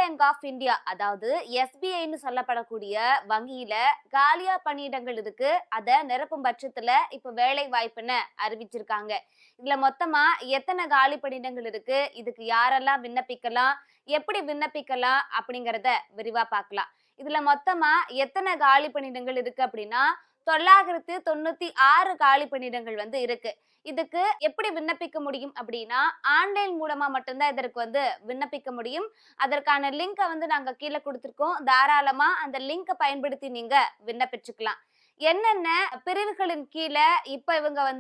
Bank of India அதாவது எஸ்பிஐன்னு சொல்லப்படக்கூடிய வங்கியில காலியா பணியிடங்கள் இருக்கு. அதை நிரப்பும் பட்சத்துல இப்ப வேலை வாய்ப்புன்னு அறிவிச்சிருக்காங்க. இதுல மொத்தமா எத்தனை காலி பணியிடங்கள் இருக்கு, இதுக்கு யாரெல்லாம் விண்ணப்பிக்கலாம், எப்படி விண்ணப்பிக்கலாம் அப்படிங்கறத விரிவா பார்க்கலாம். இதுல மொத்தமா எத்தனை காலி பணியிடங்கள் இருக்கு அப்படின்னா 996 காலி பணியிடங்கள் இருக்கு. இதுக்கு எப்படி விண்ணப்பிக்க முடியும் அப்படின்னா ஆன்லைன் மூலமா மட்டும்தான் இதற்கு விண்ணப்பிக்க முடியும். அதற்கான லிங்கை நாங்க கீழே கொடுத்திருக்கோம். தாராளமா அந்த லிங்கை பயன்படுத்தி நீங்க விண்ணப்பிச்சுக்கலாம். என்னென்ன பிரிவுகளின் கீழே இப்ப இவங்க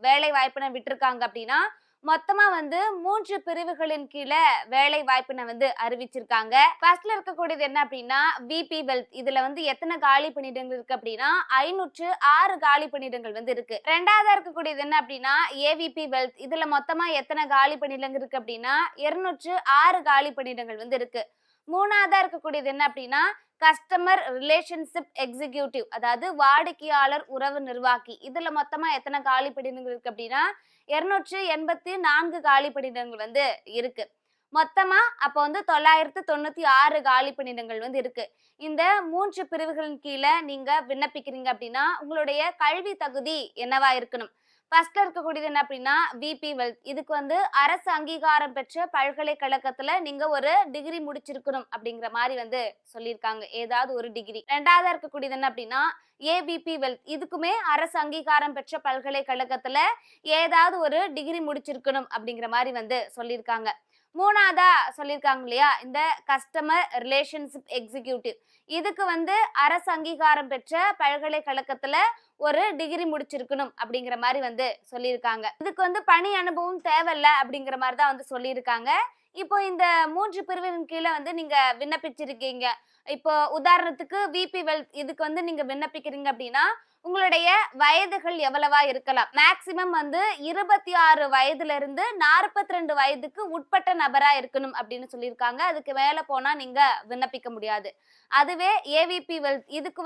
வேலை வாய்ப்பினை விட்டுருக்காங்க அப்படின்னா மொத்தமா 3 பிரிவுகளின் கீழே வேலை வாய்ப்பினை அறிவிச்சிருக்காங்க. ஃபர்ஸ்ட்ல இருக்கக்கூடியது என்ன அப்படின்னா விபி வெல்த். இதுல எத்தனை காலி பணியிடங்கள் இருக்கு அப்படின்னா 506 காலி பணியிடங்கள் இருக்கு. ரெண்டாவதா இருக்கக்கூடியது என்ன அப்படின்னா ஏவிபி வெல்த். இதுல மொத்தமா எத்தனை காலி பணியிடங்கள் இருக்கு அப்படின்னா 206 காலி பணியிடங்கள் இருக்கு. மூணாவதா இருக்கக்கூடியது என்ன அப்படின்னா கஸ்டமர் ரிலேஷன்ஷிப் எக்ஸிக்யூட்டிவ் அதாவது வாடிக்கையாளர் உறவு நிர்வாகி. இதுல மொத்தமா எத்தனை காலி பணியிடங்கள் இருக்கு அப்படின்னா 284 காலி பணியிடங்கள் இருக்கு. மொத்தமா அப்ப 996 காலி பணியிடங்கள் இருக்கு. இந்த 3 பிரிவுகளின் கீழே நீங்க விண்ணப்பிக்கிறீங்க அப்படின்னா உங்களுடைய கல்வி தகுதி என்னவா இருக்கணும்? ஃபர்ஸ்ட்ல இருக்கக்கூடியது என்ன அப்படின்னா விபி வெல்த். இதுக்கு அரசு அங்கீகாரம் பெற்ற பல்கலைக்கழகத்துல நீங்க ஒரு டிகிரி முடிச்சிருக்கணும் அப்படிங்கிற மாதிரி சொல்லியிருக்காங்க. ஏதாவது ஒரு டிகிரி. ரெண்டாவதா இருக்கக்கூடியது என்ன அப்படின்னா ஏபிபி வெல்த். இதுக்குமே அரசு அங்கீகாரம் பெற்ற பல்கலைக்கழகத்துல ஏதாவது ஒரு டிகிரி முடிச்சிருக்கணும் அப்படிங்கிற மாதிரி சொல்லியிருக்காங்க. மூணாவதா சொல்லியிருக்காங்க இல்லையா இந்த கஸ்டமர் ரிலேஷன்ஷிப் எக்ஸிக்யூட்டிவ். இதுக்கு அரசு அங்கீகாரம் பெற்ற பல்கலைக்கழகத்துல ஒரு டிகிரி முடிச்சிருக்கணும் அப்படிங்கிற மாதிரி சொல்லியிருக்காங்க. இதுக்கு பணி அனுபவம் தேவையில்ல அப்படிங்கிற மாதிரி தான் சொல்லியிருக்காங்க. இப்போ இந்த 3 பிரிவின் கீழே நீங்க விண்ணப்பிச்சிருக்கீங்க. இப்போ உதாரணத்துக்கு விபி வெல்த் இதுக்கு நீங்க விண்ணப்பிக்கிறீங்க அப்படின்னா உங்களுடைய வயதுகள் எவ்வளவா இருக்கலாம்? மேக்சிமம் 26 வயதுல இருந்து 42 வயதுக்கு உட்பட்ட நபரா இருக்கணும் அப்படின்னு சொல்லியிருக்காங்க. அதுக்கு மேல போனா நீங்க விண்ணப்பிக்க முடியாது. அதுவே ஏவிபி வெல்த் இதுக்கு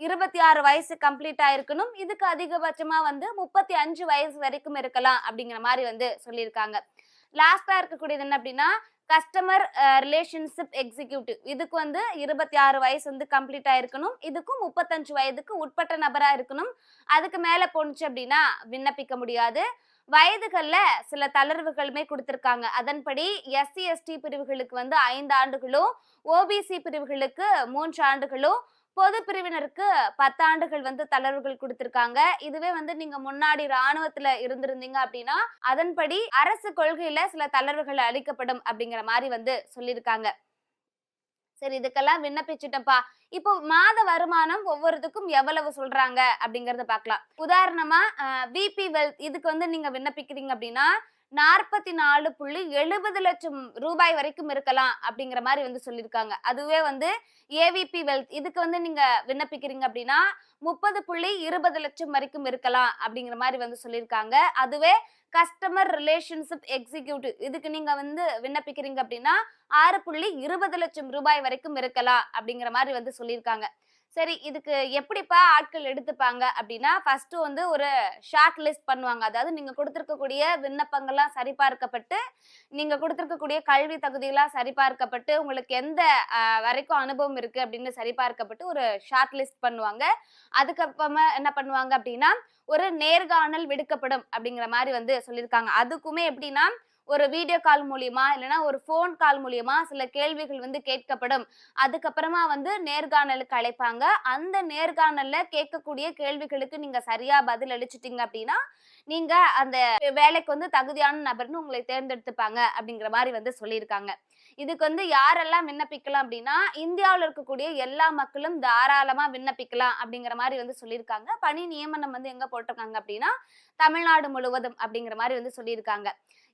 26 வயசு கம்ப்ளீட் ஆயிருக்கணும். இதுக்கு அதிகபட்சமா 35 வயசு வரைக்கும் இருக்கலாம் அப்படிங்கிற மாதிரி சொல்லியிருக்காங்க. லாஸ்டா இருக்கக்கூடியது என்ன அப்படின்னா கஸ்டமர் ரிலேஷன்ஷிப் எக்ஸிக்யூட்டிவ். இதுக்கு 26 வயசு கம்ப்ளீட் ஆயிருக்கணும். இதுக்கும் 35 வயதுக்கு உட்பட்ட நபரா இருக்கணும். அதுக்கு மேல போனுச்சு அப்படின்னா விண்ணப்பிக்க முடியாது. வயதுகள்ல சில தளர்வுகளுமே கொடுத்திருக்காங்க. அதன்படி எஸ்சி எஸ்டி பிரிவுகளுக்கு 5 ஆண்டுகளும், ஓபிசி பிரிவுகளுக்கு 3 ஆண்டுகளும், பொது பிரிவினருக்கு 10 ஆண்டுகள் தளர்வுகள் கொடுத்திருக்காங்க. இதுவே நீங்க முன்னாடி ராணுவத்துல இருந்திருந்தீங்க அப்படின்னா அதன்படி அரசு கொள்கையில சில தளர்வுகள் அளிக்கப்படும் அப்படிங்கிற மாதிரி சொல்லியிருக்காங்க. சரி, இதுக்கெல்லாம் விண்ணப்பிச்சுட்டப்பா. இப்போ மாத வருமானம் ஒவ்வொருத்துக்கும் எவ்வளவு சொல்றாங்க அப்படிங்கறத பார்க்கலாம். உதாரணமா விபி வெல்த் இதுக்கு நீங்க விண்ணப்பிக்கிறீங்க அப்படின்னா 44.70 லட்சம் ரூபாய் வரைக்கும் இருக்கலாம் அப்படிங்கிற மாதிரி சொல்லியிருக்காங்க. அதுவே ஏவிபி வெல்த் இதுக்கு நீங்க விண்ணப்பிக்கிறீங்க அப்படின்னா 30.20 லட்சம் வரைக்கும் இருக்கலாம் அப்படிங்கிற மாதிரி சொல்லியிருக்காங்க. அதுவே கஸ்டமர் ரிலேஷன்ஷிப் எக்ஸிக்யூட்டிவ் இதுக்கு நீங்க விண்ணப்பிக்கிறீங்க அப்படின்னா 6.20 லட்சம் ரூபாய் வரைக்கும் இருக்கலாம் அப்படிங்கிற மாதிரி சொல்லியிருக்காங்க. சரி, இதுக்கு எப்படிப்பா ஆட்கள் எடுத்துப்பாங்க அப்படின்னா ஃபர்ஸ்ட் ஒரு ஷார்ட் லிஸ்ட் பண்ணுவாங்க. அதாவது நீங்க கொடுத்திருக்கக்கூடிய விண்ணப்பங்கள்லாம் சரிபார்க்கப்பட்டு நீங்க கொடுத்திருக்கக்கூடிய கல்வி தகுதிகளாம் சரிபார்க்கப்பட்டு உங்களுக்கு எந்த வரைக்கும் அனுபவம் இருக்கு அப்படின்னு சரிபார்க்கப்பட்டு ஒரு ஷார்ட் லிஸ்ட் பண்ணுவாங்க. அதுக்கப்புறமா என்ன பண்ணுவாங்க அப்படின்னா ஒரு நேர்காணல் விடுக்கப்படும் அப்படிங்கிற மாதிரி சொல்லியிருக்காங்க. அதுக்குமே எப்படின்னா ஒரு வீடியோ கால் மூலியமா இல்லைன்னா ஒரு போன் கால் மூலியமா சில கேள்விகள் கேட்கப்படும். அதுக்கப்புறமா நேர்காணலுக்கு அழைப்பாங்க. அந்த நேர்காணல்ல கேட்கக்கூடிய கேள்விகளுக்கு நீங்க சரியா பதில் அளிச்சிட்டீங்க அப்படின்னா நீங்க அந்த வேலைக்கு தகுதியான நபர்னு உங்களை தேர்ந்தெடுத்துப்பாங்க அப்படிங்கிற மாதிரி சொல்லியிருக்காங்க. இதுக்கு யாரெல்லாம் விண்ணப்பிக்கலாம் அப்படின்னா இந்தியாவில் இருக்கக்கூடிய எல்லா மக்களும் தாராளமா விண்ணப்பிக்கலாம் அப்படிங்கிற மாதிரி சொல்லியிருக்காங்க. பணி நியமனம் எங்க போட்டிருக்காங்க அப்படின்னா தமிழ்நாடு முழுவதும் அப்படிங்கிற மாதிரி சொல்லியிருக்காங்க.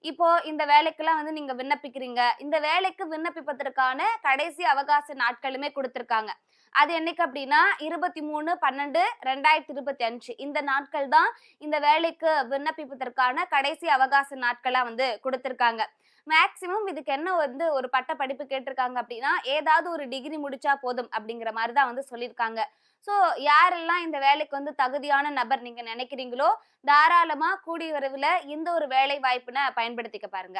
இப்போ இந்த வேலைக்கெல்லாம் நீங்க விண்ணப்பிக்கிறீங்க. இந்த வேலைக்கு விண்ணப்பிப்பதற்கான கடைசி அவகாச நாட்களுமே கொடுத்திருக்காங்க. அது என்னைக்கு அப்படின்னா 23/12/2025 இந்த நாட்கள் தான் இந்த வேலைக்கு விண்ணப்பிப்பதற்கான கடைசி அவகாச நாட்களா கொடுத்திருக்காங்க. மேக்சிமம் இதுக்கு என்ன ஒரு பட்ட படிப்பு கேட்டிருக்காங்க அப்படின்னா ஏதாவது ஒரு டிகிரி முடிச்சா போதும் அப்படிங்கிற மாதிரி தான் சொல்லியிருக்காங்க. ஸோ யாரெல்லாம் இந்த வேலைக்கு தகுதியான நபர் நீங்க நினைக்கிறீங்களோ தாராளமா கூடிய விரைவில் இந்த ஒரு வேலை வாய்ப்புனை பயன்படுத்திக்க பாருங்க.